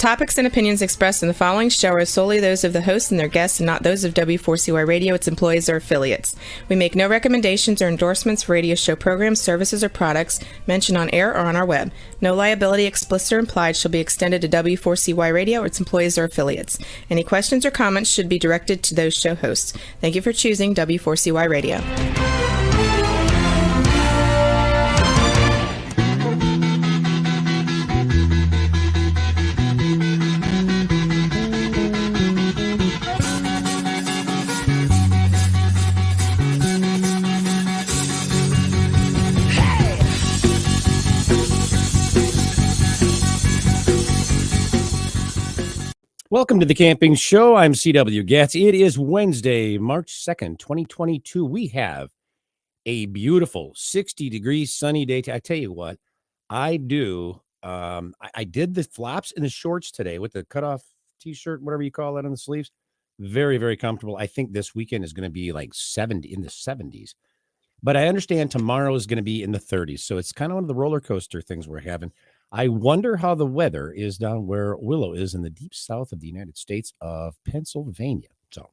topics and opinions expressed in the following show are solely those of the host and their guests and not those of W4CY Radio, its employees, or affiliates. We make no recommendations or endorsements for radio show programs, services, or products mentioned on air or on our web. No liability, explicit or implied, shall be extended to W4CY Radio, its employees, or affiliates. Any questions or comments should be directed to those show hosts. Thank you for choosing W4CY Radio. Welcome to the Camping Show. I'm CW Getz. It is Wednesday, March 2nd, 2022. We have a beautiful 60-degree sunny day. I tell you what, I did the flops and the shorts today with the cutoff t-shirt, whatever you call it, on the sleeves. Very, very comfortable. I think this weekend is going to be like 70 in the 70s. But I understand tomorrow is going to be in the 30s. So it's kind of one of the roller coaster things we're having. I wonder how the weather is down where Willow is in the deep south of the United States of Pennsylvania. So,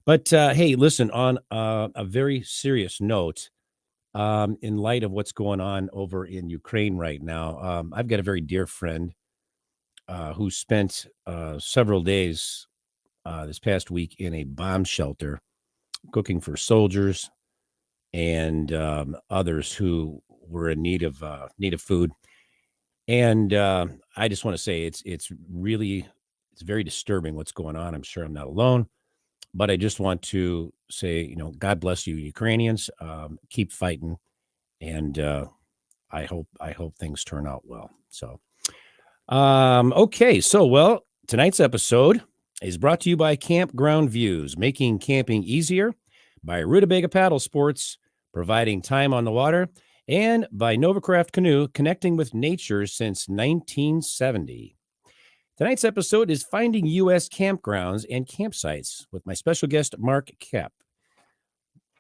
but hey, listen, on a very serious note, in light of what's going on over in Ukraine right now, I've got a very dear friend who spent several days this past week in a bomb shelter cooking for soldiers and others who were in need of food. And I just want to say it's very disturbing what's going on. I'm sure I'm not alone, but I just want to say, God bless you, Ukrainians. Keep fighting, and I hope things turn out well. So, okay, so tonight's episode is brought to you by Campground Views, making camping easier, by Rutabaga Paddle Sports, providing time on the water, and by Novacraft Canoe, connecting with nature since 1970. Tonight's episode is Finding U.S. Campgrounds and Campsites with my special guest, Mark Koep.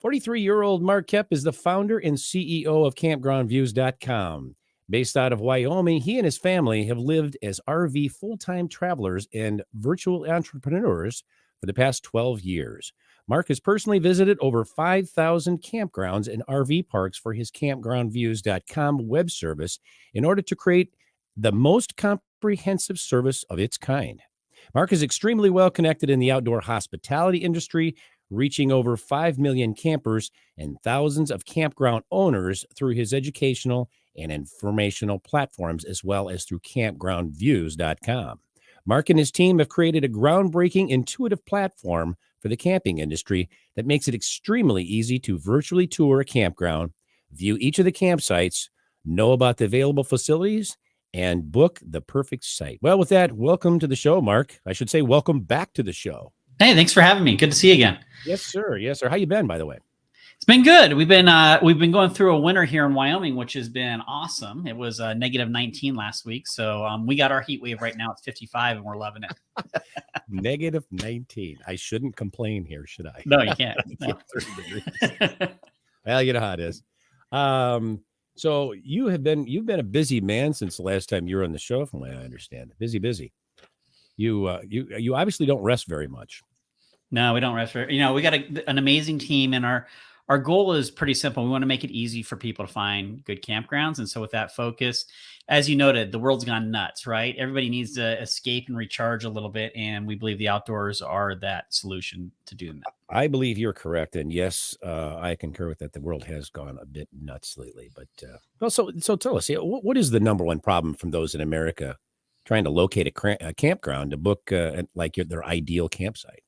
43-year-old Mark Koep is the founder and CEO of CampgroundViews.com. Based out of Wyoming, he and his family have lived as RV full-time travelers and virtual entrepreneurs for the past 12 years. Mark has personally visited over 5,000 campgrounds and RV parks for his CampgroundViews.com web service in order to create the most comprehensive service of its kind. Mark is extremely well connected in the outdoor hospitality industry, reaching over 5 million campers and thousands of campground owners through his educational and informational platforms, as well as through CampgroundViews.com. Mark and his team have created a groundbreaking, intuitive platform for the camping industry that makes it extremely easy to virtually tour a campground, view each of the campsites, know about the available facilities, and book the perfect site. Well, with that, welcome to the show, Mark. I should say welcome back to the show. Hey, thanks for having me. Good to see you again. Yes, sir. Yes, sir. How you been, by the way? It's been good. We've been going through a winter here in Wyoming, which has been awesome. It was negative 19 last week, so we got our heat wave right now. It's 55, and we're loving it. Negative 19. I shouldn't complain here, should I? No, you can't. No. 30 degrees. Well, you know how it is. So you've been a busy man since the last time you were on the show, from what I understand. Busy. You obviously don't rest very much. No, we don't rest very. We got an amazing team, and our goal is pretty simple. We want to make it easy for people to find good campgrounds. And so with that focus, as you noted, the world's gone nuts, right? Everybody needs to escape and recharge a little bit. And we believe the outdoors are that solution to do that. I believe you're correct. And yes, I concur with that. The world has gone a bit nuts lately. But so tell us, what is the number one problem from those in America trying to locate a campground to book their ideal campsite?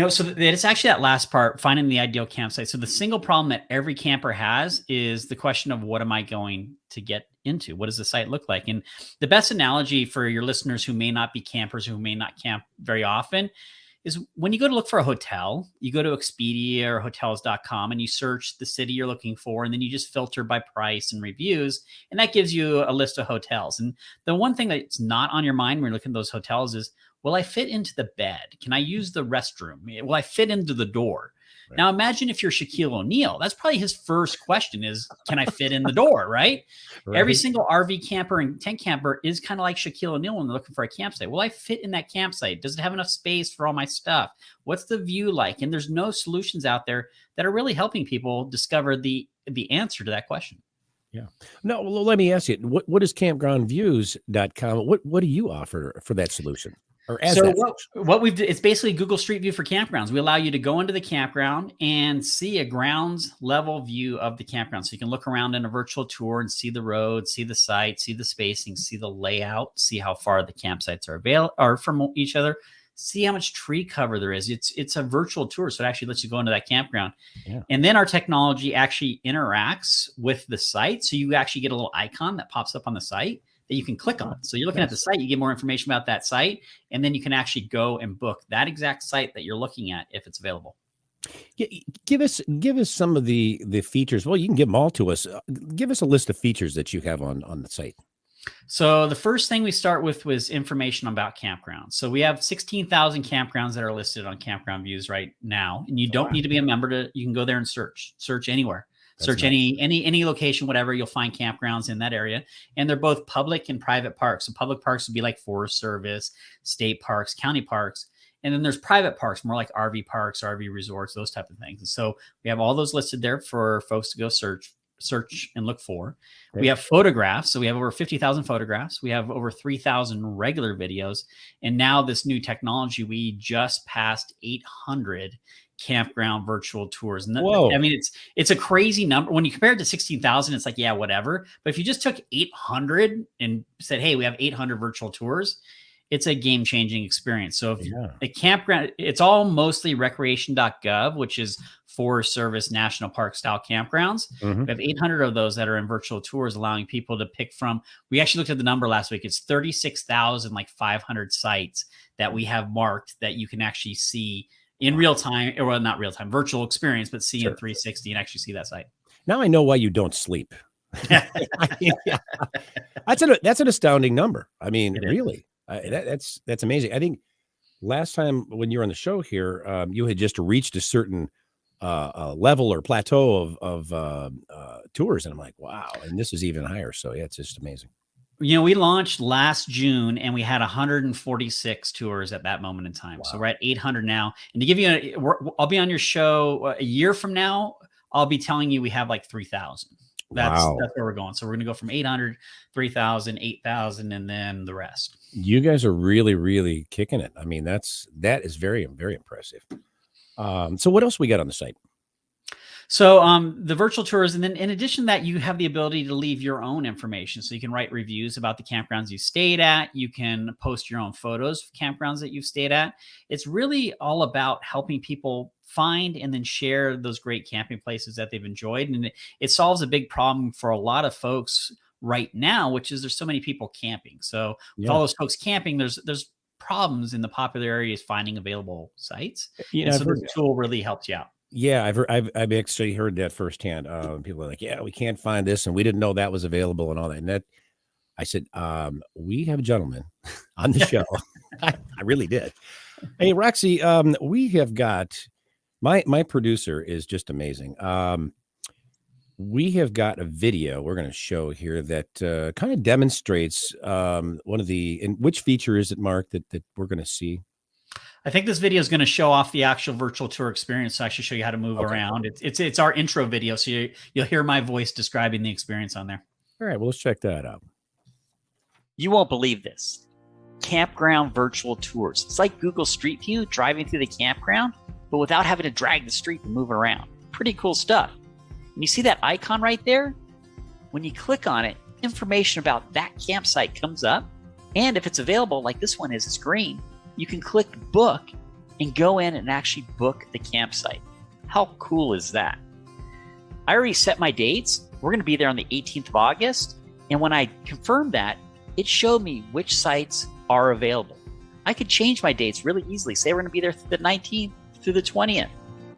So it's actually that last part, finding the ideal campsite. So the single problem that every camper has is the question of, what am I going to get into? What does the site look like? And the best analogy for your listeners who may not be campers, who may not camp very often, is when you go to look for a hotel, you go to Expedia or hotels.com and you search the city you're looking for, and then you just filter by price and reviews, and that gives you a list of hotels. And the one thing that's not on your mind when you're looking at those hotels is, will I fit into the bed? Can I use the restroom? Will I fit into the door? Right. Now imagine if you're Shaquille O'Neal. That's probably his first question is, can I fit in the door, right? Right. Every single RV camper and tent camper is kind of like Shaquille O'Neal when they're looking for a campsite. Will I fit in that campsite? Does it have enough space for all my stuff? What's the view like? And there's no solutions out there that are really helping people discover the answer to that question. Yeah. No, well, let me ask you, what is campgroundviews.com? What do you offer for that solution? Or as So that what we've it's basically Google Street View for campgrounds. We allow you to go into the campground and see a grounds level view of the campground. So you can look around in a virtual tour and see the road, see the site, see the spacing, see the layout, see how far the campsites are from each other, see how much tree cover there is. It's a virtual tour, so it actually lets you go into that campground. Yeah. And then our technology actually interacts with the site. So you actually get a little icon that pops up on the site that you can click on. So you're looking at the site, you get more information about that site, and then you can actually go and book that exact site that you're looking at if it's available. Yeah, give us some of the features. Well, you can give them all to us. Give us a list of features that you have on the site. So the first thing we start with was information about campgrounds. So we have 16,000 campgrounds that are listed on Campground Views right now, and you don't need to be a member you can go there and search anywhere. That's search nice. any location, whatever, you'll find campgrounds in that area. And they're both public and private parks. So public parks would be like Forest Service, state parks, county parks. And then there's private parks, more like RV parks, RV resorts, those type of things. And so we have all those listed there for folks to go search and look for. Okay. We have photographs. So we have over 50,000 photographs. We have over 3,000 regular videos. And now this new technology, we just passed 800 campground virtual tours. And I mean, it's a crazy number. When you compare it to 16,000, it's like, yeah, whatever. But if you just took 800 and said, hey, we have 800 virtual tours, it's a game-changing experience. So if a campground, it's all mostly recreation.gov, which is Forest Service National Park style campgrounds. Mm-hmm. We have 800 of those that are in virtual tours, allowing people to pick from. We actually looked at the number last week. It's 36,500 sites that we have marked that you can actually see in real time, or well, not real time, virtual experience, but see in 360 and actually see that site. Now I know why you don't sleep. That's an astounding number. I mean, really. That's amazing. I think last time when you were on the show here, you had just reached a certain level or plateau of tours, and I'm like, wow, and this is even higher. So yeah, it's just amazing. You know, we launched last June and we had 146 tours at that moment in time. Wow. So we're at 800 now. And to give you I'll be on your show a year from now. I'll be telling you we have like 3,000. That's where we're going. So we're going to go from 800, 3,000, 8,000, and then the rest. You guys are really, really kicking it. I mean, that is very, very impressive. So what else we got on the site? So the virtual tours, and then in addition to that, you have the ability to leave your own information. So you can write reviews about the campgrounds you stayed at. You can post your own photos of campgrounds that you've stayed at. It's really all about helping people find and then share those great camping places that they've enjoyed. And it solves a big problem for a lot of folks right now, which is there's so many people camping. So with all those folks camping, there's problems in the popular areas finding available sites. So this tool really helps you out. Yeah, I've actually heard that firsthand. People are like, yeah, we can't find this, and we didn't know that was available and all that. And that, I said, we have a gentleman on the show. I really did. Hey, Roxy, we have got my producer is just amazing. We have got a video we're going to show here that kind of demonstrates one of which feature is it, Mark, that we're going to see? I think this video is going to show off the actual virtual tour experience. So actually show you how to move around. It's our intro video. So you'll hear my voice describing the experience on there. All right, well, let's check that out. You won't believe this. Campground virtual tours. It's like Google Street View driving through the campground, but without having to drag the street and move around. Pretty cool stuff. And you see that icon right there? When you click on it, information about that campsite comes up. And if it's available, like this one is, it's green, you can click book and go in and actually book the campsite. How cool is that? I already set my dates. We're going to be there on the 18th of August. And when I confirmed that, it showed me which sites are available. I could change my dates really easily. Say we're going to be there the 19th through the 20th.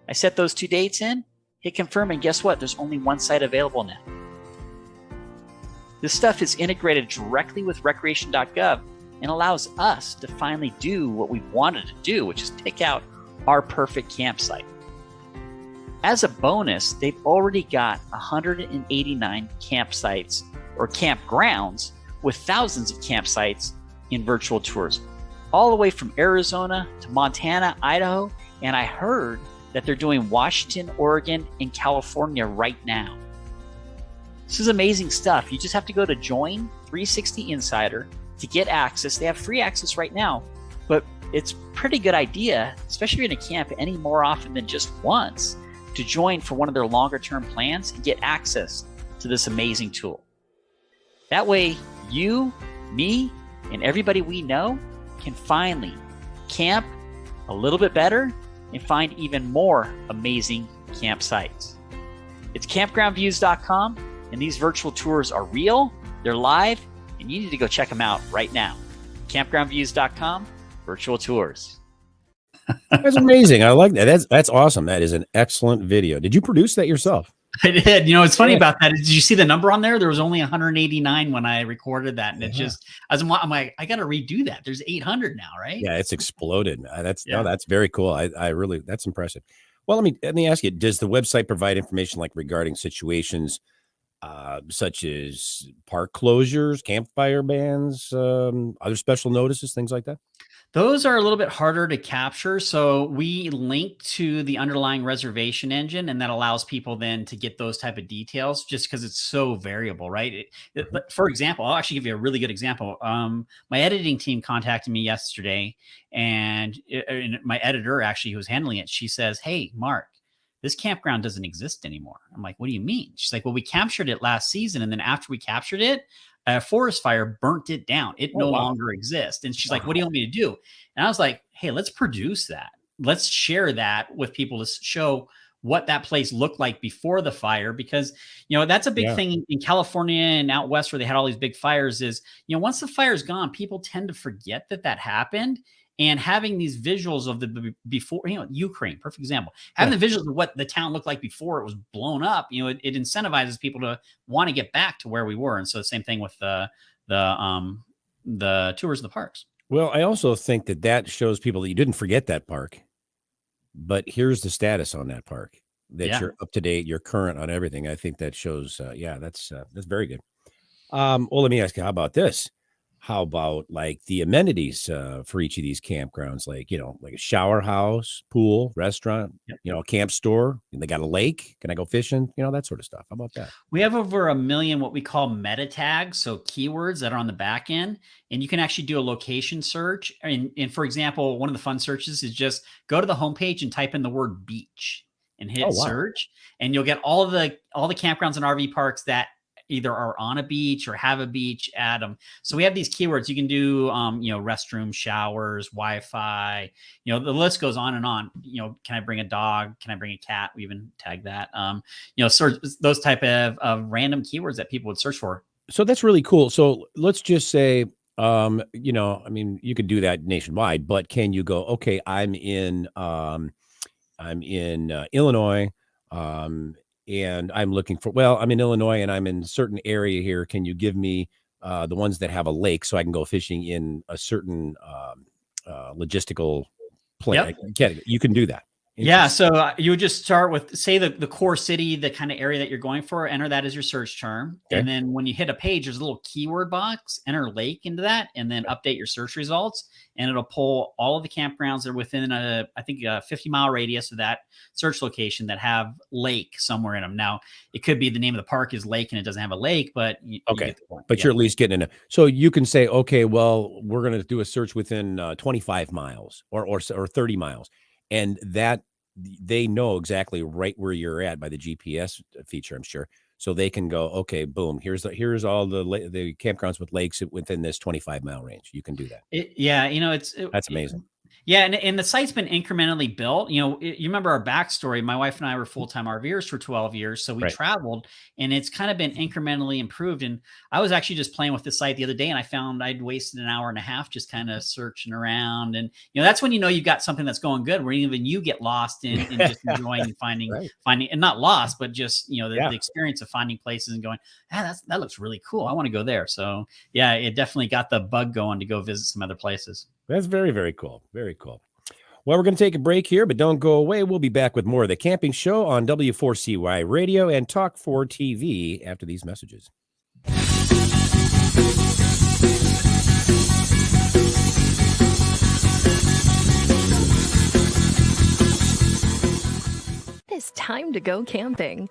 I set those 2 dates in, hit confirm, and guess what? There's only one site available now. This stuff is integrated directly with recreation.gov and allows us to finally do what we've wanted to do, which is pick out our perfect campsite. As a bonus, they've already got 189 campsites or campgrounds with thousands of campsites in virtual tours, all the way from Arizona to Montana, Idaho, and I heard that they're doing Washington, Oregon, and California right now. This is amazing stuff. You just have to go to Join 360 Insider to get access. They have free access right now, but it's a pretty good idea, especially if you're going to camp any more often than just once, to join for one of their longer term plans and get access to this amazing tool. That way, you, me, and everybody we know can finally camp a little bit better and find even more amazing campsites. It's campgroundviews.com, and these virtual tours are real, they're live, and you need to go check them out right now. Campgroundviews.com, virtual tours. That's amazing. I like that. That's awesome. That is an excellent video. Did you produce that yourself? I did. You know, it's funny about that. Did you see the number on there? There was only 189 when I recorded that. And it just, I'm like, I got to redo that. There's 800 now, right? Yeah, it's exploded. That's very cool. I really, that's impressive. Well, let me ask you, does the website provide information like regarding situations such as park closures, campfire bans, other special notices, things like that? Those are a little bit harder to capture. So we link to the underlying reservation engine, and that allows people then to get those type of details just because it's so variable, right? For example, I'll actually give you a really good example. My editing team contacted me yesterday, and my editor actually who was handling it, she says, "Hey, Mark, this campground doesn't exist anymore." I'm like, "What do you mean?" She's like, "Well, we captured it last season, and then after we captured it, a forest fire burnt it down. It no longer exists." And she's like, "What do you want me to do?" And I was like, "Hey, let's produce that. Let's share that with people to show what that place looked like before the fire." Because, you know, that's a big thing in California and out west where they had all these big fires is, you know, once the fire's gone, people tend to forget that happened. And having these visuals of the before, you know, Ukraine, perfect example, having the visuals of what the town looked like before it was blown up, you know, it incentivizes people to want to get back to where we were. And so the same thing with the tours of the parks. Well, I also think that shows people that you didn't forget that park, but here's the status on that park, that you're up to date, you're current on everything. I think that shows, that's very good. Well, let me ask you, how about this? How about like the amenities for each of these campgrounds? Like, you know, like a shower house, pool, restaurant, you know, a camp store. They got a lake. Can I go fishing? You know, that sort of stuff. How about that? We have over 1 million what we call meta tags, so keywords that are on the back end, and you can actually do a location search. And for example, one of the fun searches is just go to the homepage and type in the word beach and hit search, and you'll get all the campgrounds and RV parks that either are on a beach or have a beach at them. So we have these keywords. You can do, you know, restroom, showers, Wi-Fi, you know, the list goes on and on. You know, can I bring a dog? Can I bring a cat? We even tag that, you know, search those type of random keywords that people would search for. So that's really cool. So let's just say, you know, I mean, you could do that nationwide, but can you go, okay, I'm in Illinois, and I'm looking for, I'm in Illinois and I'm in a certain area here. Can you give me the ones that have a lake so I can go fishing in a certain logistical place? You can do that. Yeah. So you would just start with, say, the core city, the kind of area that you're going for, enter that as your search term. Okay. And then when you hit a page, there's a little keyword box, enter lake into that, and then update your search results. And it'll pull all of the campgrounds that are within a 50-mile radius of that search location that have lake somewhere in them. Now, it could be the name of the park is lake and it doesn't have a lake, but you get the point. But you're at least getting in so you can say, okay, well, we're going to do a search within 25 miles or 30 miles. And that they know exactly right where you're at by the GPS feature, I'm sure. So they can go, okay, boom, here's all the campgrounds with lakes within this 25-mile range. You can do that. You know, that's amazing. Yeah, and the site's been incrementally built. You know, you remember our backstory. My wife and I were full-time RVers for 12 years, so we traveled, and it's kind of been incrementally improved. And I was actually just playing with the site the other day, and I found I'd wasted an hour and a half just kind of searching around. And you know, that's when you know you've got something that's going good, where even you get lost in just enjoying and finding, and not lost, but just the experience of finding places and going, that looks really cool. I want to go there. So yeah, it definitely got the bug going to go visit some other places. That's very, very cool. Very cool. Well, we're going to take a break here, but don't go away. We'll be back with more of the Camping Show on W4CY Radio and Talk 4 TV after these messages. It's time to go camping.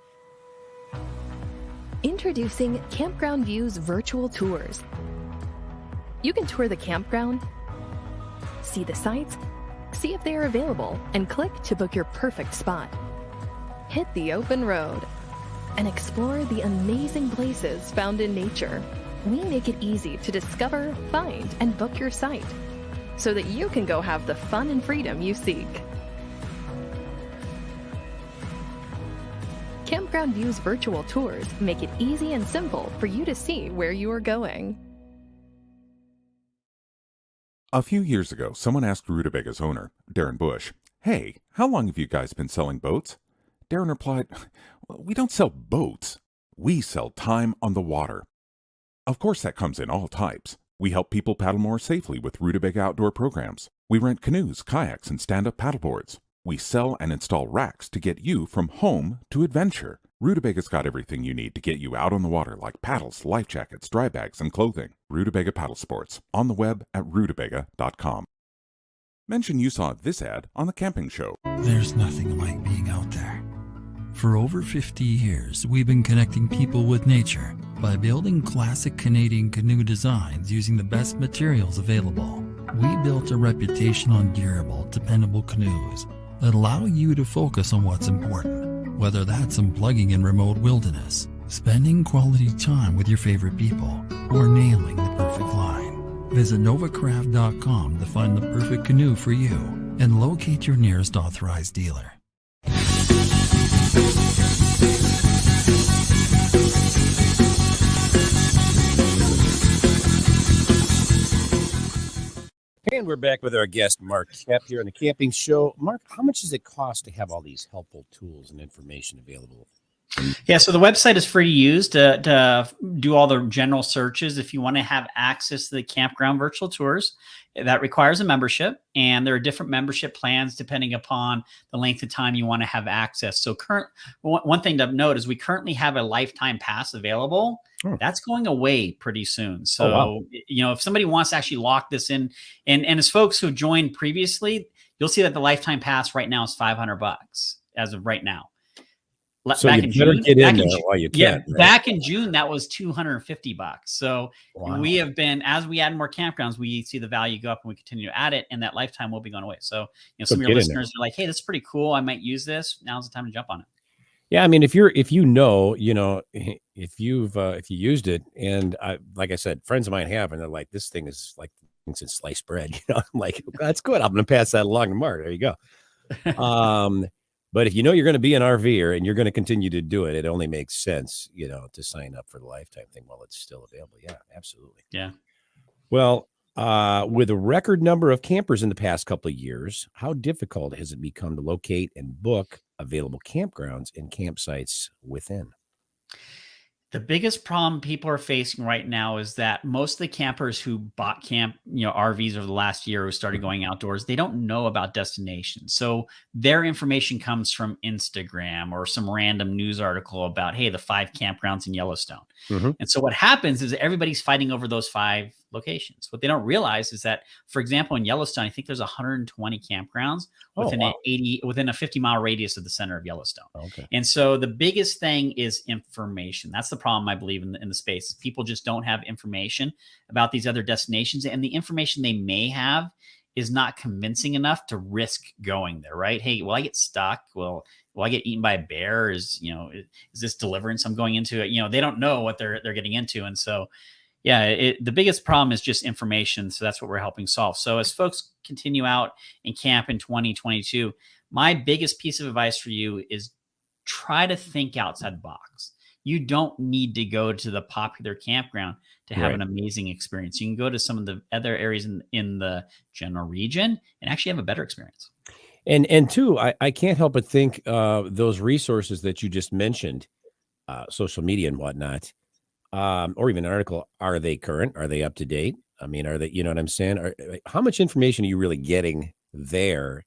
Introducing Campground Views virtual tours. You can tour the campground, see the sites, see if they are available, and click to book your perfect spot. Hit the open road and explore the amazing places found in nature. We make it easy to discover, find, and book your site so that you can go have the fun and freedom you seek. Campground Views virtual tours make it easy and simple for you to see where you are going. A few years ago, someone asked Rutabaga's owner, Darren Bush, "Hey, how long have you guys been selling boats?" Darren replied, "Well, we don't sell boats. We sell time on the water." Of course, that comes in all types. We help people paddle more safely with Rutabaga outdoor programs. We rent canoes, kayaks, and stand-up paddleboards. We sell and install racks to get you from home to adventure. Rutobaga's got everything you need to get you out on the water, like paddles, life jackets, dry bags, and clothing. Rutabaga Paddle Sports, on the web at rutabaga.com. Mention you saw this ad on The Camping Show. There's nothing like being out there. For over 50 years, we've been connecting people with nature by building classic Canadian canoe designs using the best materials available. We built a reputation on durable, dependable canoes that allow you to focus on what's important, whether that's unplugging in remote wilderness, spending quality time with your favorite people, or nailing the perfect line. Visit novacraft.com to find the perfect canoe for you and locate your nearest authorized dealer. And we're back with our guest, Mark Koep, here on the Camping Show. Mark, how much does it cost to have all these helpful tools and information available? Yeah, so the website is free to use to do all the general searches. If you want to have access to the Campground virtual tours, that requires a membership, and there are different membership plans depending upon the length of time you want to have access. So one thing to note is we currently have a lifetime pass available. Oh. That's going away pretty soon. So, wow. You know, if somebody wants to actually lock this in, and as folks who joined previously, you'll see that the lifetime pass right now is $500 as of right now. So back you better get in there while you can. Yeah, right? Back in June, that was $250. So wow. We have been, as we add more campgrounds, we see the value go up and we continue to add it, and that lifetime will be going away. So, you know, some of your listeners are like, "Hey, this is pretty cool. I might use this." Now's the time to jump on it. Yeah, I mean, if you used it, and like I said, friends of mine have, and they're like, "This thing is like instant sliced bread." You know, I'm like, "That's good. I'm going to pass that along to Mark." There you go. But if you know you're going to be an RVer and you're going to continue to do it, it only makes sense, you know, to sign up for the lifetime thing while it's still available. Yeah, absolutely. Yeah. Well, with a record number of campers in the past couple of years, how difficult has it become to locate and book available campgrounds and campsites within? The biggest problem people are facing right now is that most of the campers who bought RVs over the last year who started going outdoors, they don't know about destinations. So their information comes from Instagram or some random news article about, hey, the 5 campgrounds in Yellowstone. Mm-hmm. And so what happens is everybody's fighting over those 5 locations. What they don't realize is that, for example, in Yellowstone, I think there's 120 campgrounds within a 50-mile radius of the center of Yellowstone. Okay. And so the biggest thing is information. That's the problem, I believe, in the space. People just don't have information about these other destinations, and the information they may have is not convincing enough to risk going there, right? Hey, will I get stuck? Will I get eaten by a bear? Is this deliverance I'm going into? They don't know what they're getting into. And so, yeah, the biggest problem is just information. So that's what we're helping solve. So as folks continue out and camp in 2022, my biggest piece of advice for you is try to think outside the box. You don't need to go to the popular campground to have an amazing experience. You can go to some of the other areas in the general region and actually have a better experience. And two, I can't help but think those resources that you just mentioned, social media and whatnot, or even an article, are they current? Are they up to date? I mean, are they, you know what I'm saying? How much information are you really getting there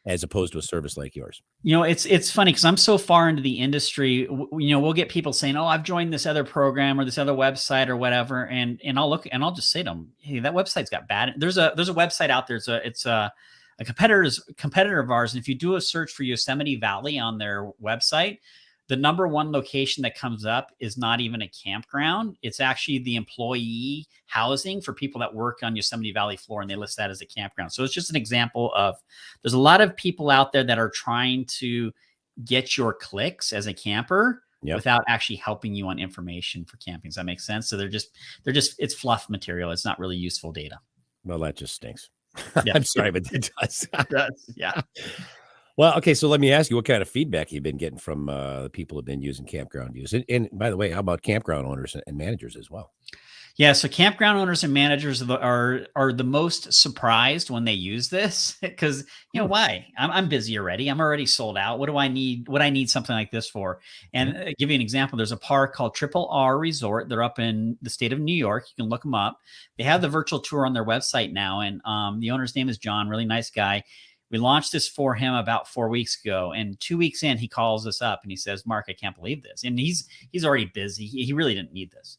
as opposed to a service like yours. It's funny because I'm so far into the industry. We'll get people saying, "Oh, I've joined this other program or this other website or whatever," and I'll look and I'll just say to them, "Hey, that website's got bad." There's a website out there. It's a competitor of ours, and if you do a search for Yosemite Valley on their website, the number one location that comes up is not even a campground. It's actually the employee housing for people that work on Yosemite Valley floor, and they list that as a campground. So it's just an example of there's a lot of people out there that are trying to get your clicks as a camper without actually helping you on information for camping. Does that make sense? So they're just it's fluff material. It's not really useful data. Well, that just stinks. Yeah. I'm sorry, but it does. It does. Yeah. Well, okay, so let me ask you, what kind of feedback you've been getting from the people who've been using Campground use? And by the way, how about campground owners and managers as well? Yeah, so campground owners and managers are the most surprised when they use this because why? I'm busy already. I'm already sold out. What do I need? What I need something like this for? And give you an example. There's a park called Triple R Resort. They're up in the state of New York. You can look them up. They have the virtual tour on their website now, and the owner's name is John. Really nice guy. We launched this for him about 4 weeks ago, and 2 weeks in, he calls us up and he says, "Mark, I can't believe this." And he's already busy. He really didn't need this,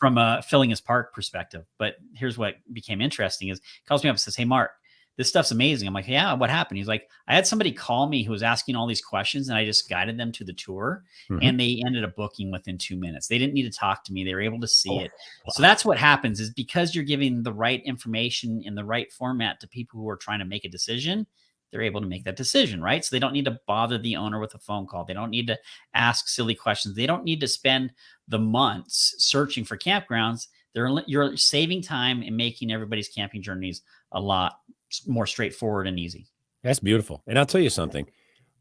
from a filling his park perspective. But here's what became interesting: is he calls me up and says, "Hey, Mark, this stuff's amazing." I'm like, "Yeah, what happened?" He's like, "I had somebody call me who was asking all these questions, and I just guided them to the tour, and they ended up booking within 2 minutes. They didn't need to talk to me; they were able to see it." Wow. So that's what happens: is because you're giving the right information in the right format to people who are trying to make a decision, they're able to make that decision, right? So they don't need to bother the owner with a phone call. They don't need to ask silly questions. They don't need to spend the months searching for campgrounds. You're saving time and making everybody's camping journeys a lot more straightforward and easy. That's beautiful. And I'll tell you something.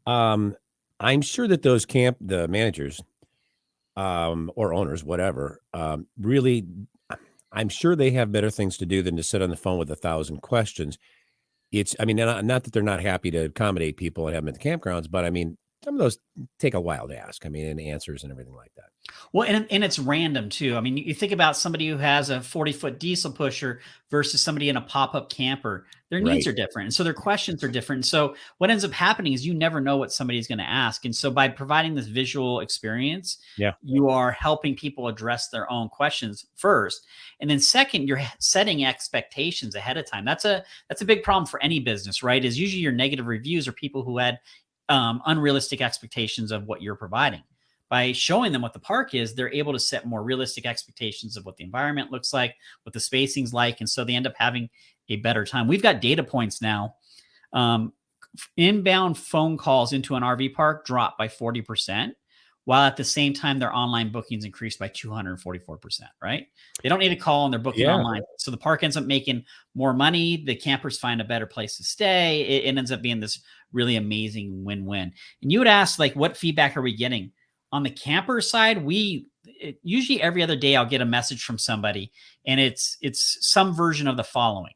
I'm sure that the managers or owners, whatever, really, I'm sure they have better things to do than to sit on the phone with 1,000 questions. Not that they're not happy to accommodate people and have them at the campgrounds, but some of those take a while to ask. And answers and everything like that. Well, and it's random too. You think about somebody who has a 40-foot diesel pusher versus somebody in a pop-up camper. Their needs are different. And so their questions are different. And so what ends up happening is you never know what somebody's going to ask. And so by providing this visual experience, you are helping people address their own questions first. And then second, you're setting expectations ahead of time. That's a big problem for any business, right? Is usually your negative reviews are people who had unrealistic expectations of what you're providing. By showing them what the park is, they're able to set more realistic expectations of what the environment looks like, what the spacing's like. And so they end up having a better time. We've got data points now. Inbound phone calls into an RV park dropped by 40%, while at the same time, their online bookings increased by 244%, right? They don't need to call and they're booking online. So the park ends up making more money. The campers find a better place to stay. It ends up being this really amazing win-win. And you would ask, what feedback are we getting? On the camper side, usually every other day I'll get a message from somebody, and it's some version of the following: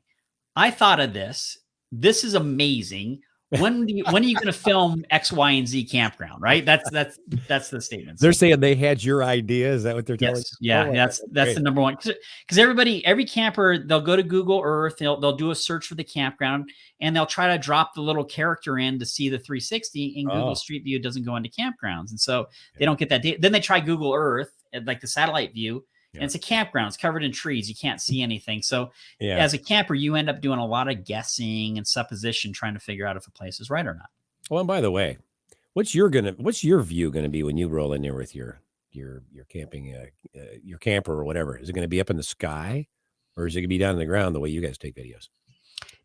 "I thought of this. This is amazing. When are you going to film X, Y, and Z campground?" Right? That's the statement. They're saying they had your idea. Is that what they're telling you? Yeah, that's the number one. Because every camper, they'll go to Google Earth, they'll do a search for the campground, and they'll try to drop the little character in to see the 360. And Google Street View doesn't go into campgrounds, and so they don't get that data. Then they try Google Earth, like the satellite view. And it's a campground. It's covered in trees. You can't see anything. So as a camper, you end up doing a lot of guessing and supposition, trying to figure out if a place is right or not. Well, and by the way, what's your view going to be when you roll in there with your camping, your camper or whatever? Is it going to be up in the sky, or is it going to be down on the ground the way you guys take videos?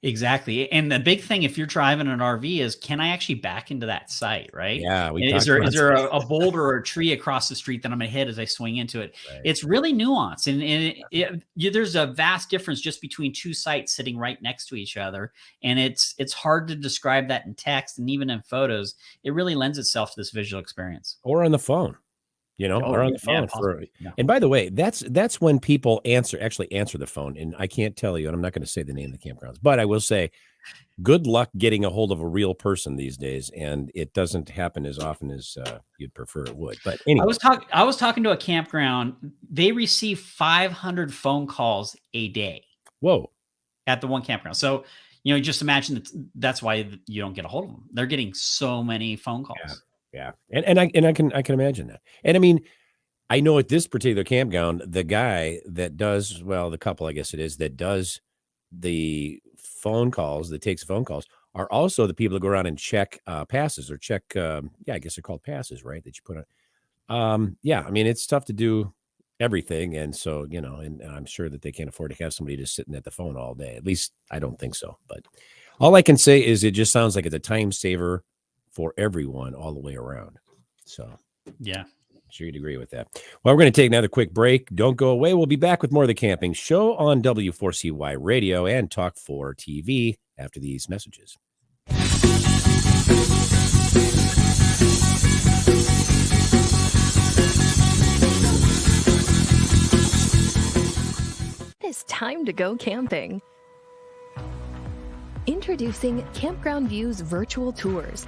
Exactly. And the big thing, if you're driving an RV, is can I actually back into that site, right? Yeah. Is there a boulder or a tree across the street that I'm going to hit as I swing into it? Right. It's really nuanced. And there's a vast difference just between two sites sitting right next to each other. And it's hard to describe that in text, and even in photos. It really lends itself to this visual experience. Or on the phone. Or on the phone. And by the way, that's when people actually answer the phone. And I can't tell you, and I'm not going to say the name of the campgrounds, but I will say, good luck getting a hold of a real person these days. And it doesn't happen as often as you'd prefer it would. But anyway. I was talking to a campground. They receive 500 phone calls a day. Whoa. At the one campground. So, just imagine that's why you don't get a hold of them. They're getting so many phone calls. Yeah. And I can imagine that. And I mean, I know at this particular campground, the guy that does, well, the couple, I guess it is, that does the phone calls, that takes phone calls, are also the people that go around and check passes or check, I guess they're called passes, right? That you put on. Yeah, I mean, it's tough to do everything. And so, and I'm sure that they can't afford to have somebody just sitting at the phone all day. At least I don't think so. But all I can say is it just sounds like it's a time saver for everyone all the way around. So, yeah. Sure you'd agree with that. Well, we're going to take another quick break. Don't go away. We'll be back with more of the Camping Show on W4CY Radio and Talk 4 TV after these messages. It's time to go camping. Introducing Campground Views virtual tours.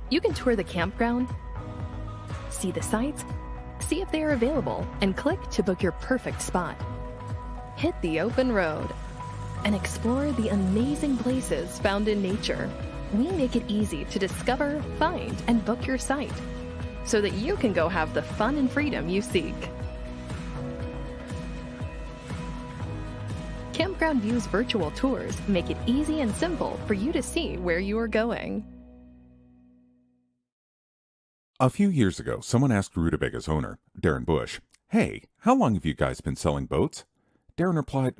You can tour the campground, see the sights, see if they are available, and click to book your perfect spot. Hit the open road and explore the amazing places found in nature. We make it easy to discover, find, and book your site so that you can go have the fun and freedom you seek. Campground Views virtual tours make it easy and simple for you to see where you are going. A few years ago, someone asked Rutabaga's owner, Darren Bush, "Hey, how long have you guys been selling boats?" Darren replied,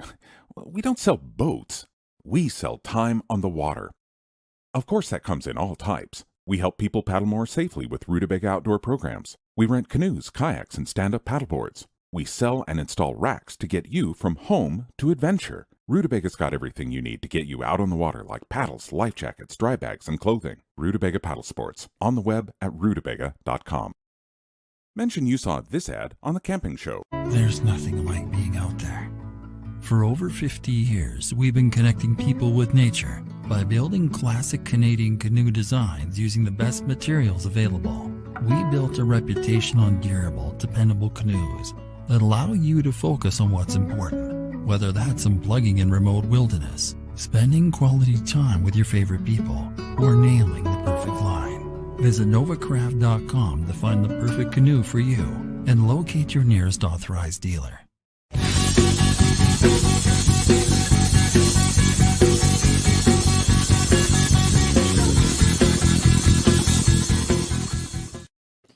"We don't sell boats. We sell time on the water." Of course, that comes in all types. We help people paddle more safely with Rutabaga outdoor programs. We rent canoes, kayaks, and stand-up paddleboards. We sell and install racks to get you from home to adventure. Rutubaga's got everything you need to get you out on the water, like paddles, life jackets, dry bags, and clothing. Rutabaga Paddle Sports, on the web at rutabaga.com. Mention you saw this ad on The Camping Show. There's nothing like being out there. For over 50 years, we've been connecting people with nature by building classic Canadian canoe designs using the best materials available. We built a reputation on durable, dependable canoes that allow you to focus on what's important, whether that's unplugging in remote wilderness, spending quality time with your favorite people, or nailing the perfect line. Visit novacraft.com to find the perfect canoe for you and locate your nearest authorized dealer.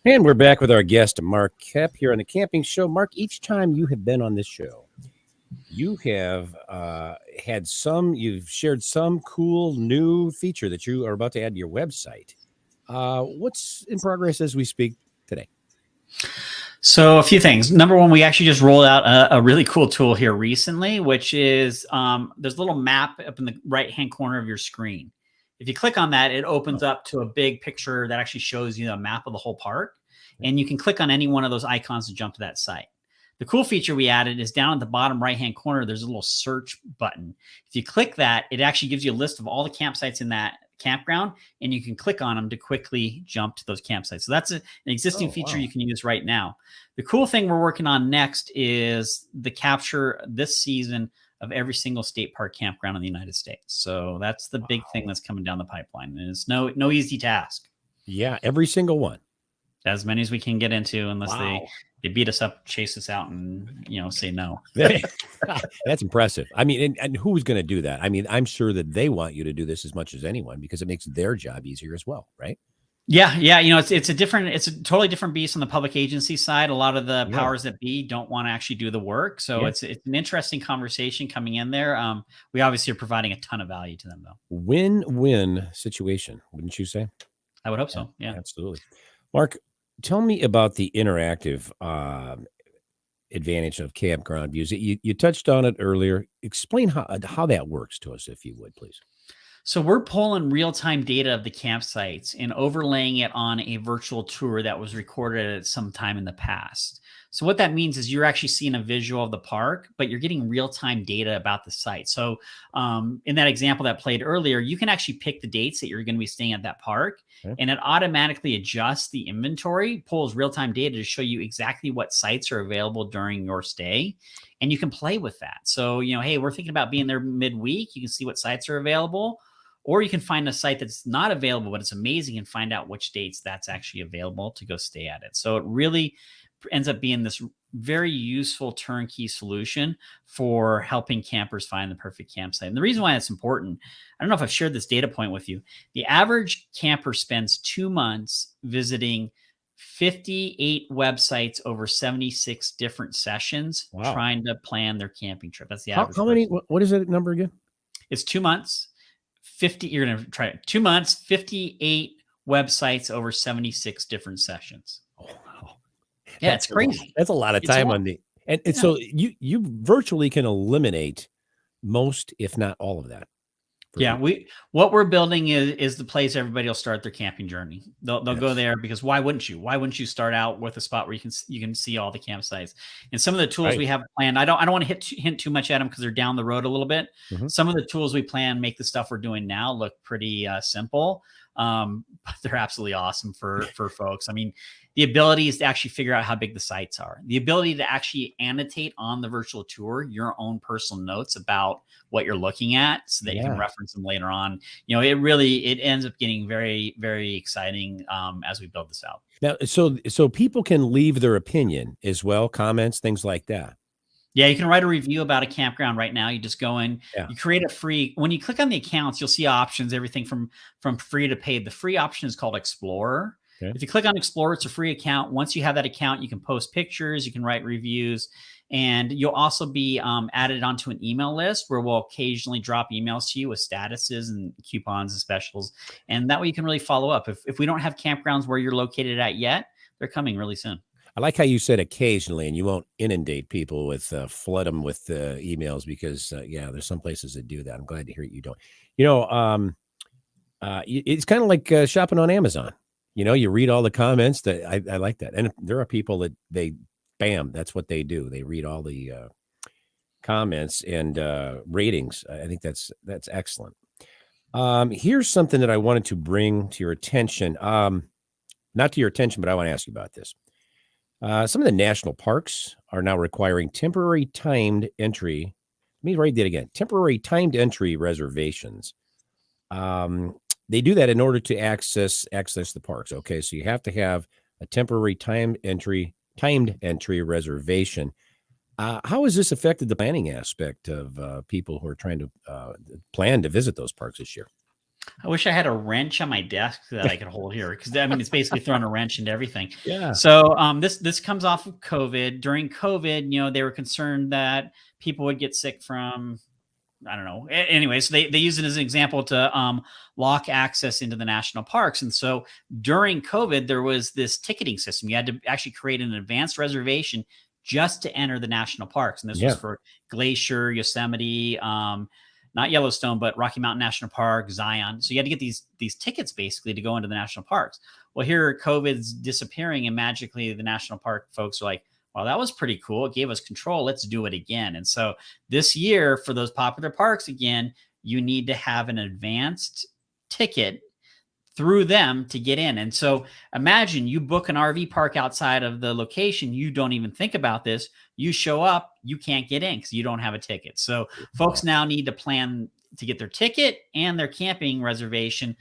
And we're back with our guest, Mark Koep, here on the Camping Show. Mark, each time you have been on this show, you have you've shared some cool new feature that you are about to add to your website. What's in progress as we speak today? So a few things. Number one, we actually just rolled out a really cool tool here recently, which is there's a little map up in the right-hand corner of your screen. If you click on that, it opens up to a big picture that actually shows you a map of the whole park. And you can click on any one of those icons to jump to that site. The cool feature we added is down at the bottom right-hand corner, there's a little search button. If you click that, it actually gives you a list of all the campsites in that campground, and you can click on them to quickly jump to those campsites. So that's an existing feature you can use right now. The cool thing we're working on next is the capture this season of every single state park campground in the United States. So that's the big thing that's coming down the pipeline. And it's no easy task. Yeah, every single one. As many as we can get into, unless they beat us up, chase us out, and say no. That's impressive. I mean, and who's going to do that? I mean, I'm sure that they want you to do this as much as anyone because it makes their job easier as well, right? Yeah. It's a totally different beast on the public agency side. A lot of the powers that be don't want to actually do the work, so it's an interesting conversation coming in there. We obviously are providing a ton of value to them, though. Win-win situation, wouldn't you say? I would hope so. Yeah, absolutely. Mark, tell me about the interactive advantage of Campground Views. You touched on it earlier. Explain how that works to us, if you would, please. So we're pulling real-time data of the campsites and overlaying it on a virtual tour that was recorded at some time in the past. So what that means is you're actually seeing a visual of the park, but you're getting real-time data about the site. So in that example that played earlier, you can actually pick the dates that you're going to be staying at that park, and it automatically adjusts the inventory, pulls real-time data to show you exactly what sites are available during your stay. and you can play with that. So, hey, we're thinking about being there midweek. You can see what sites are available, or you can find a site that's not available, but it's amazing, and find out which dates that's actually available to go stay at it. So it really ends up being this very useful turnkey solution for helping campers find the perfect campsite. And the reason why it's important, I don't know if I've shared this data point with you. The average camper spends 2 months visiting 58 websites over 76 different sessions. Wow. Trying to plan their camping trip. That's the How average. many? What is that number again? It's 2 months, 50. You're going to try it. 2 months, 58 websites over 76 different sessions. Oh, wow. Yeah, it's crazy. That's a lot of time on the, and so you virtually can eliminate most, if not all of that. Yeah, what we're building is the place everybody will start their camping journey. They'll go there because why wouldn't you? Why wouldn't you start out with a spot where you can see all the campsites? And some of the tools we have planned, I don't want to hint too much at them because they're down the road a little bit. Mm-hmm. Some of the tools we plan make the stuff we're doing now look pretty simple, but they're absolutely awesome for folks. I mean, the ability is to actually figure out how big the sites are. The ability to actually annotate on the virtual tour your own personal notes about what you're looking at so that you can reference them later on. It ends up getting very, very exciting as we build this out. Now, so people can leave their opinion as well, comments, things like that. Yeah, you can write a review about a campground right now. You just go in, you create a free, when you click on the accounts, you'll see options, everything from free to paid. The free option is called Explorer. Okay. If you click on Explorer, it's a free account. Once you have that account, you can post pictures, you can write reviews, and you'll also be added onto an email list where we'll occasionally drop emails to you with statuses and coupons and specials. And that way you can really follow up. If we don't have campgrounds where you're located at yet, they're coming really soon. I like how you said occasionally, and you won't inundate people with flood them with emails because there's some places that do that. I'm glad to hear you don't. It's kind of like shopping on Amazon. You read all the comments. That I like that, and there are people that that's what they do. They read all the comments and ratings. I think that's excellent. Here's something that I wanted to bring to your attention. Not to your attention, but I want to ask you about this. Some of the national parks are now requiring temporary timed entry. Let me write that again. Temporary timed entry reservations. They do that in order to access the parks. Okay, so you have to have a temporary timed entry reservation. How has this affected the planning aspect of people who are trying to plan to visit those parks this year? I wish I had a wrench on my desk that I could hold here because it's basically throwing a wrench into everything. Yeah. So this comes off of COVID. During COVID, they were concerned that people would get sick from, I don't know. Anyway, so they use it as an example to lock access into the national parks. And so during COVID, there was this ticketing system. You had to actually create an advanced reservation just to enter the national parks. And this was for Glacier, Yosemite, not Yellowstone, but Rocky Mountain National Park, Zion. So you had to get these tickets basically to go into the national parks. Well, here COVID's disappearing and magically the national park folks are like, well, that was pretty cool. It gave us control. Let's do it again. And so this year for those popular parks, again, you need to have an advanced ticket through them to get in. And so imagine you book an RV park outside of the location. You don't even think about this. You show up, you can't get in because you don't have a ticket. So folks now need to plan to get their ticket and their camping reservation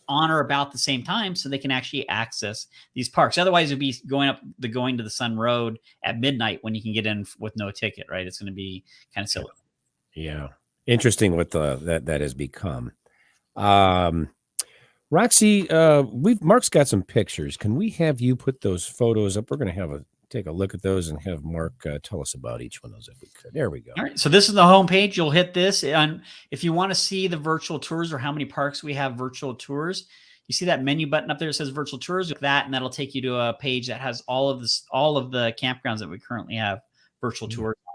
on or about the same time so they can actually access these parks. Otherwise, it'd be going to the Sun Road at midnight when you can get in with no ticket, right? It's going to be kind of silly. Yeah. Interesting what that has become. Roxy, Mark's got some pictures. Can we have you put those photos up? We're going to take a look at those and have Mark tell us about each one of those if we could. There we go. All right. So this is the homepage. You'll hit this. And if you want to see the virtual tours or how many parks we have virtual tours, you see that menu button up there that says virtual tours with that, and that'll take you to a page that has all of the campgrounds that we currently have virtual tours on.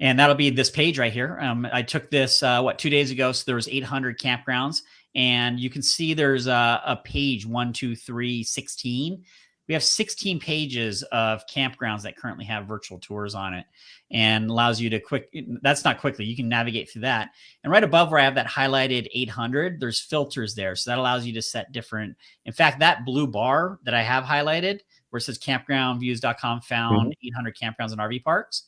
And that'll be this page right here. I took this 2 days ago. So there was 800 campgrounds, and you can see there's a page 1, 2, 3, 16. We have 16 pages of campgrounds that currently have virtual tours on it, and allows you to that's not quickly. You can navigate through that. And right above where I have that highlighted 800, there's filters there. So that allows you to set different. In fact, that blue bar that I have highlighted where it says campgroundviews.com found 800 campgrounds and RV parks.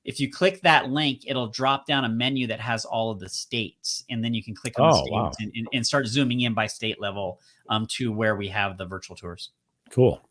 If you click that link, it'll drop down a menu that has all of the states. And then you can click on the states wow. and start zooming in by state level to where we have the virtual tours. Cool.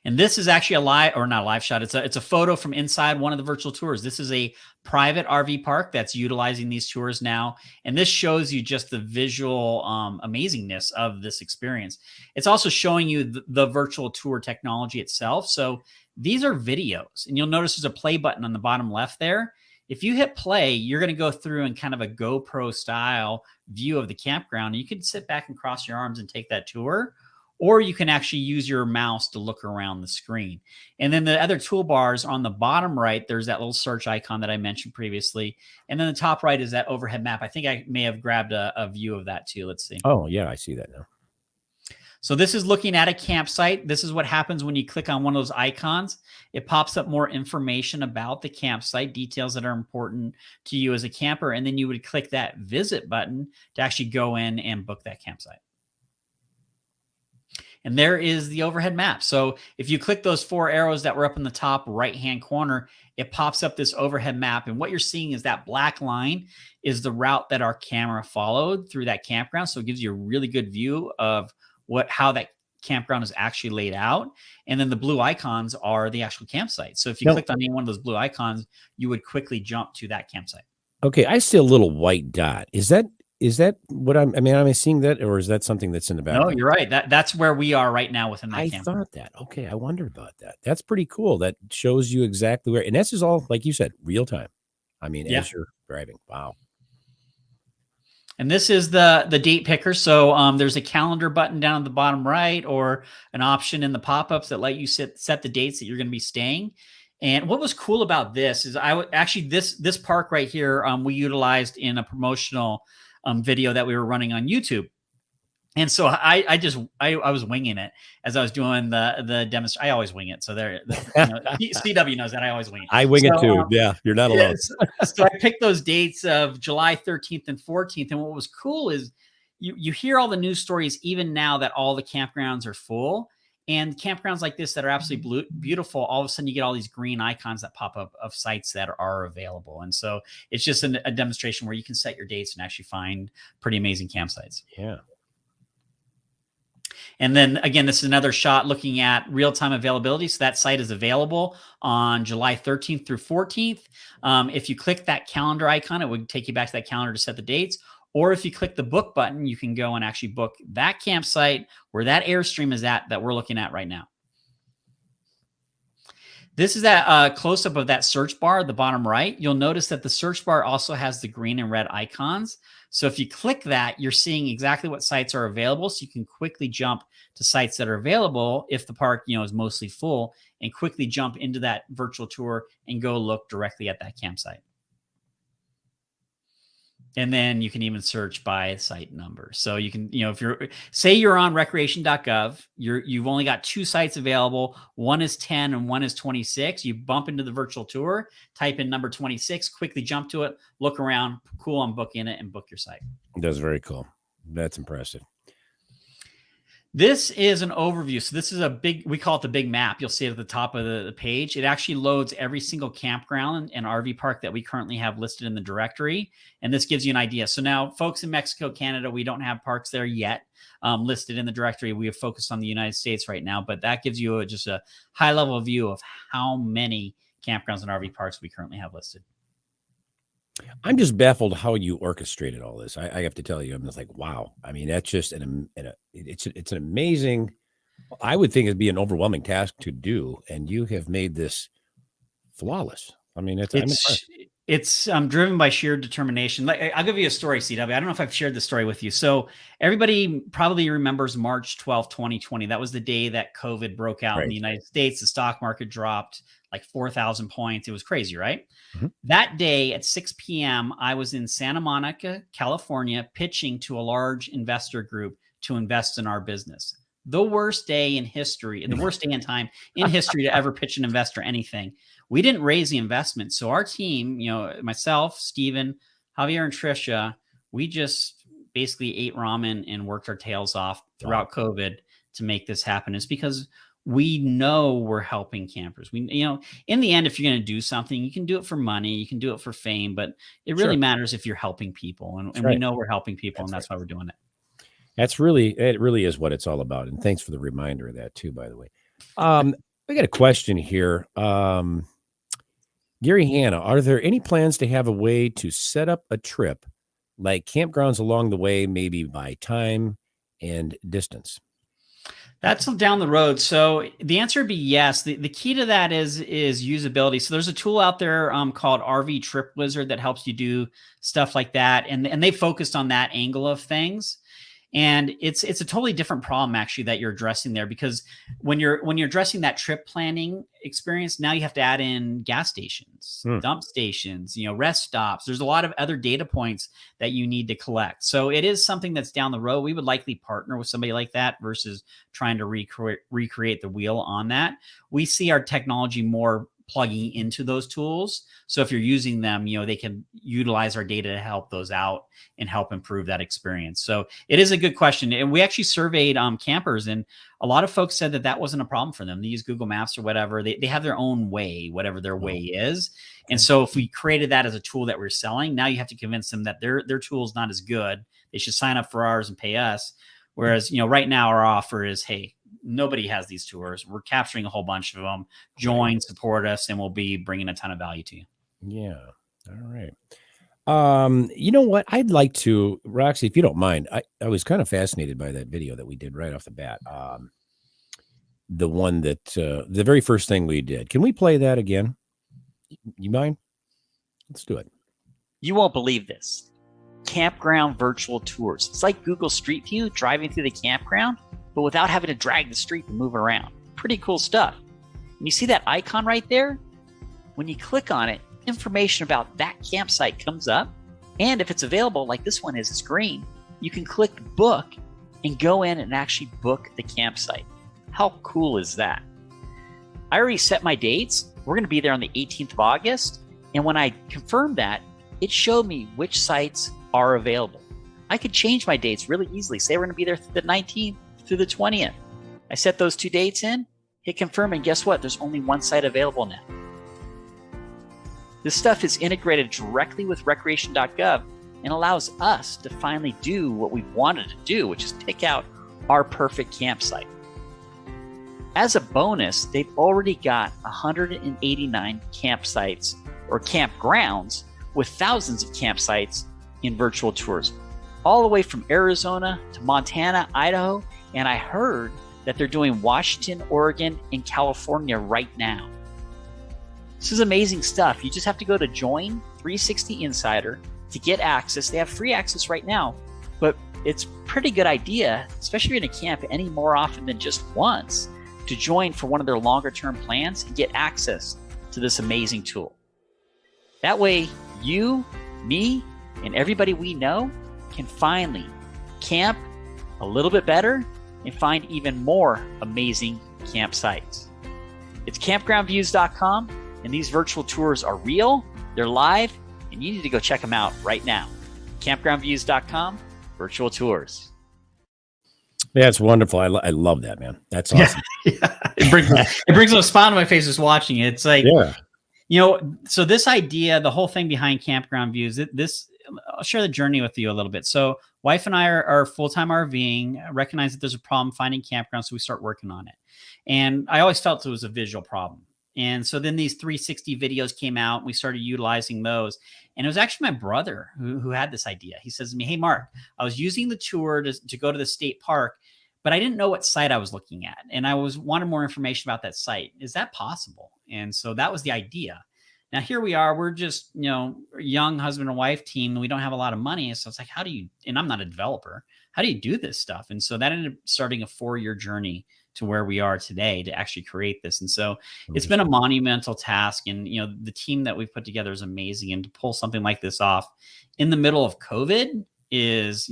And this is actually not a live shot. It's a photo from inside one of the virtual tours. This is a private RV park that's utilizing these tours now. And this shows you just the visual amazingness of this experience. It's also showing you the virtual tour technology itself. So these are videos, and you'll notice there's a play button on the bottom left there. If you hit play, you're going to go through in kind of a GoPro style view of the campground. You can sit back and cross your arms and take that tour. Or you can actually use your mouse to look around the screen. And then the other toolbars on the bottom right, there's that little search icon that I mentioned previously. And then the top right is that overhead map. I think I may have grabbed a view of that too. Let's see. Oh, yeah, I see that now. So this is looking at a campsite. This is what happens when you click on one of those icons. It pops up more information about the campsite, details that are important to you as a camper. And then you would click that visit button to actually go in and book that campsite. And there is the overhead map. So if you click those 4 arrows that were up in the top right-hand corner, it pops up this overhead map. And what you're seeing is that black line is the route that our camera followed through that campground. So it gives you a really good view of how that campground is actually laid out. And then the blue icons are the actual campsite. So if you clicked on any one of those blue icons, you would quickly jump to that campsite. Okay, I see a little white dot. Is that what am I seeing that, or is that something that's in the background? No, you're right. That's where we are right now within that campground. I thought that. Okay, I wondered about that. That's pretty cool. That shows you exactly where, and this is all, like you said, real time. I mean, as you're driving. Wow. And this is the date picker. So there's a calendar button down at the bottom right, or an option in the pop-ups that let you set the dates that you're going to be staying. And what was cool about this is this park right here, we utilized in a promotional video that we were running on YouTube. And so I was winging it as I was doing the demonstration. I always wing it. So CW knows that I always wing it. I wing it too. Yeah, you're not alone. So I picked those dates of July 13th and 14th. And what was cool is you hear all the news stories even now that all the campgrounds are full. And campgrounds like this that are absolutely beautiful, all of a sudden you get all these green icons that pop up of sites that are available. And so it's just a demonstration where you can set your dates and actually find pretty amazing campsites. Yeah. And then again, this is another shot looking at real-time availability. So that site is available on July 13th through 14th. If you click that calendar icon, it would take you back to that calendar to set the dates. Or if you click the book button, you can go and actually book that campsite where that Airstream is at that we're looking at right now. This is that close-up of that search bar at the bottom right. You'll notice that the search bar also has the green and red icons. So if you click that, you're seeing exactly what sites are available. So you can quickly jump to sites that are available if the park, is mostly full, and quickly jump into that virtual tour and go look directly at that campsite. And then you can even search by site number. So you can, if you're on recreation.gov, you've only got 2 sites available. One is 10 and one is 26. You bump into the virtual tour, type in number 26, quickly jump to it, look around, cool, I'm booking it, and book your site. That's very cool. That's impressive. This is an overview. So this is we call it the big map. You'll see it at the top of the page. It actually loads every single campground and RV park that we currently have listed in the directory. And this gives you an idea. So now folks in Mexico, Canada, we don't have parks there yet listed in the directory. We have focused on the United States right now, but that gives you just a high level view of how many campgrounds and RV parks we currently have listed. I'm just baffled how you orchestrated all this. I have to tell you, I'm just like, wow. I mean, that's just it's an amazing, I would think it'd be an overwhelming task to do. And you have made this flawless. I mean, it's driven by sheer determination. Like, I'll give you a story, CW. I don't know if I've shared this story with you. So everybody probably remembers March 12, 2020. That was the day that COVID broke out in the United States. The stock market dropped like 4,000 points. It was crazy, right? Mm-hmm. That day at 6 p.m., I was in Santa Monica, California, pitching to a large investor group to invest in our business. The worst day in history, the worst day in time in history to ever pitch an investor anything. We didn't raise the investment. So our team, myself, Steven, Javier, and Trisha, we just basically ate ramen and worked our tails off throughout COVID to make this happen is because we know we're helping campers. We, in the end, if you're going to do something, you can do it for money, you can do it for fame, but it really matters if you're helping people. And we know we're helping people, and that's why we're doing it. It really is what it's all about. And thanks for the reminder of that too, by the way. We got a question here. Gary Hanna, are there any plans to have a way to set up a trip like campgrounds along the way, maybe by time and distance? That's down the road. So the answer would be yes. The key to that is usability. So there's a tool out there called RV Trip Wizard that helps you do stuff like that. And they focused on that angle of things. And it's a totally different problem actually that you're addressing there, because when you're addressing that trip planning experience, now you have to add in gas stations, dump stations, rest stops. There's a lot of other data points that you need to collect. So it is something that's down the road. We would likely partner with somebody like that versus trying to recreate the wheel on that. We see our technology more plugging into those tools. So if you're using them, they can utilize our data to help those out and help improve that experience. So it is a good question. And we actually surveyed campers, and a lot of folks said that wasn't a problem for them. They use Google Maps or whatever. They have their own way, whatever their way is. And so if we created that as a tool that we're selling, now you have to convince them that their tool is not as good. They should sign up for ours and pay us. Whereas, right now our offer is, hey, nobody has these tours. We're capturing a whole bunch of them. Join, support us, and we'll be bringing a ton of value to you. Yeah. All right. You know what? I'd like to, Roxy, if you don't mind, I was kind of fascinated by that video that we did right off the bat. The one that, the very first thing we did. Can we play that again? You mind? Let's do it. You won't believe this. Campground virtual tours. It's like Google Street View driving through the campground, but without having to drag the street and move around. Pretty cool stuff. And you see that icon right there? When you click on it, information about that campsite comes up. And if it's available, like this one is, it's green, you can click book and go in and actually book the campsite. How cool is that? I already set my dates. We're going to be there on the 18th of August. And when I confirmed that, it showed me which sites are available. I could change my dates really easily. Say we're going to be there the 19th through the 20th. I set those 2 dates in, hit confirm, and guess what? There's only one site available now. This stuff is integrated directly with recreation.gov and allows us to finally do what we've wanted to do, which is pick out our perfect campsite. As a bonus, they've already got 189 campsites or campgrounds with thousands of campsites in virtual tours, all the way from Arizona to Montana, Idaho, and I heard that they're doing Washington, Oregon, and California right now. This is amazing stuff. You just have to go to Join 360 Insider to get access. They have free access right now, but it's a pretty good idea, especially if you're going to camp any more often than just once, to join for one of their longer term plans and get access to this amazing tool. That way, you, me, and everybody we know can finally camp a little bit better and find even more amazing campsites. It's campgroundviews.com, and these virtual tours are real, they're live, and you need to go check them out right now. Campgroundviews.com, virtual tours. That's wonderful. I love that, man. That's awesome. Yeah. It brings a smile to my face just watching it. It's like, so this idea, the whole thing behind Campground Views, I'll share the journey with you a little bit. So wife and I are full-time RVing, recognize that there's a problem finding campgrounds, so we start working on it. And I always felt it was a visual problem. And so then these 360 videos came out, and we started utilizing those. And it was actually my brother who had this idea. He says to me, hey, Mark, I was using the tour to go to the state park, but I didn't know what site I was looking at. And I wanted more information about that site. Is that possible? And so that was the idea. Now, here we are. We're just, a young husband and wife team, and we don't have a lot of money. So it's like, and I'm not a developer. How do you do this stuff? And so that ended up starting a 4-year journey to where we are today to actually create this. And so it's been a monumental task. And, the team that we've put together is amazing. And to pull something like this off in the middle of COVID is,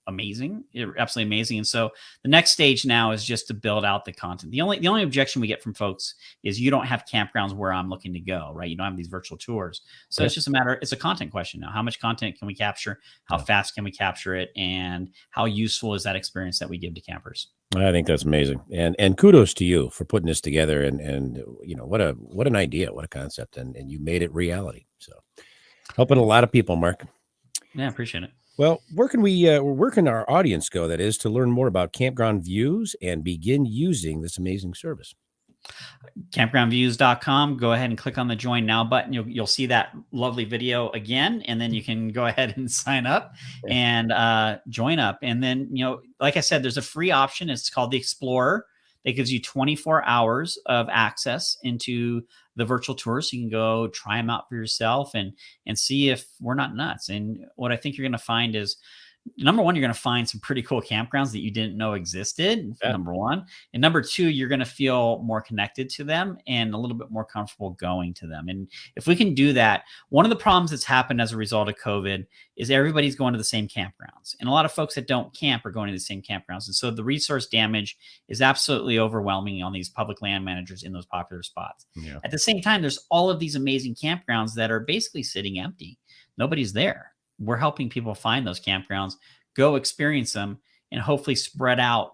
amazing, absolutely amazing. And so the next stage now is just to build out the content. The only objection we get from folks is you don't have campgrounds where I'm looking to go, right? You don't have these virtual tours. So it's just it's a content question now. How much content can we capture? How fast can we capture it? And how useful is that experience that we give to campers? I think that's amazing. And kudos to you for putting this together. And what an idea, what a concept. And you made it reality. So helping a lot of people, Mark. Yeah, I appreciate it. Well, where can our audience go, that is, to learn more about Campground Views and begin using this amazing service? Campgroundviews.com. Go ahead and click on the join now button. You'll see that lovely video again, and then you can go ahead and sign up and join up. And then, like I said, there's a free option. It's called the Explorer. That gives you 24 hours of access into the virtual tour, so you can go try them out for yourself and see if we're not nuts. And what I think you're going to find is, number one, you're going to find some pretty cool campgrounds that you didn't know existed. Number one. And number two, you're going to feel more connected to them and a little bit more comfortable going to them. And if we can do that, one of the problems that's happened as a result of COVID is everybody's going to the same campgrounds. And a lot of folks that don't camp are going to the same campgrounds. And so the resource damage is absolutely overwhelming on these public land managers in those popular spots. Yeah. At the same time, there's all of these amazing campgrounds that are basically sitting empty. Nobody's there. We're helping people find those campgrounds, go experience them, and hopefully spread out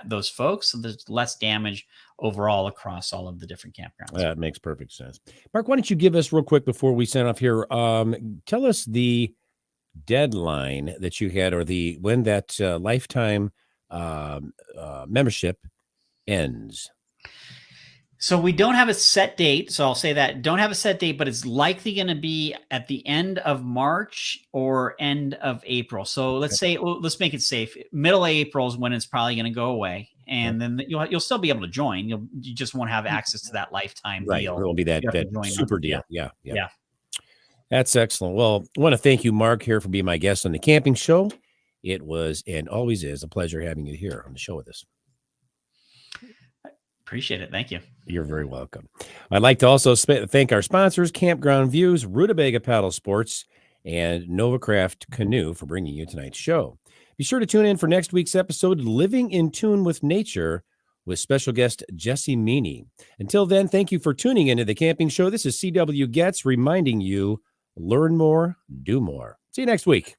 those folks so there's less damage overall across all of the different campgrounds. That makes perfect sense. Mark, why don't you give us real quick before we sign off here, tell us the deadline that you had, or when that lifetime membership ends. So we don't have a set date. So I'll say that, don't have a set date, but it's likely going to be at the end of March or end of April. So let's say, let's make it safe. Middle of April is when it's probably going to go away. And then you'll still be able to join. You just won't have access to that lifetime deal. It will be that super deal. Yeah. That's excellent. Well, I want to thank you, Mark, here for being my guest on the Camping Show. It was, and always is, a pleasure having you here on the show with us. Appreciate it. Thank you. You're very welcome. I'd like to also thank our sponsors, Campground Views, Rutabaga Paddle Sports, and Novacraft Canoe for bringing you tonight's show. Be sure to tune in for next week's episode, Living in Tune with Nature, with special guest Jesse Meany. Until then, thank you for tuning into the Camping Show. This is C.W. Getz reminding you, learn more, do more. See you next week.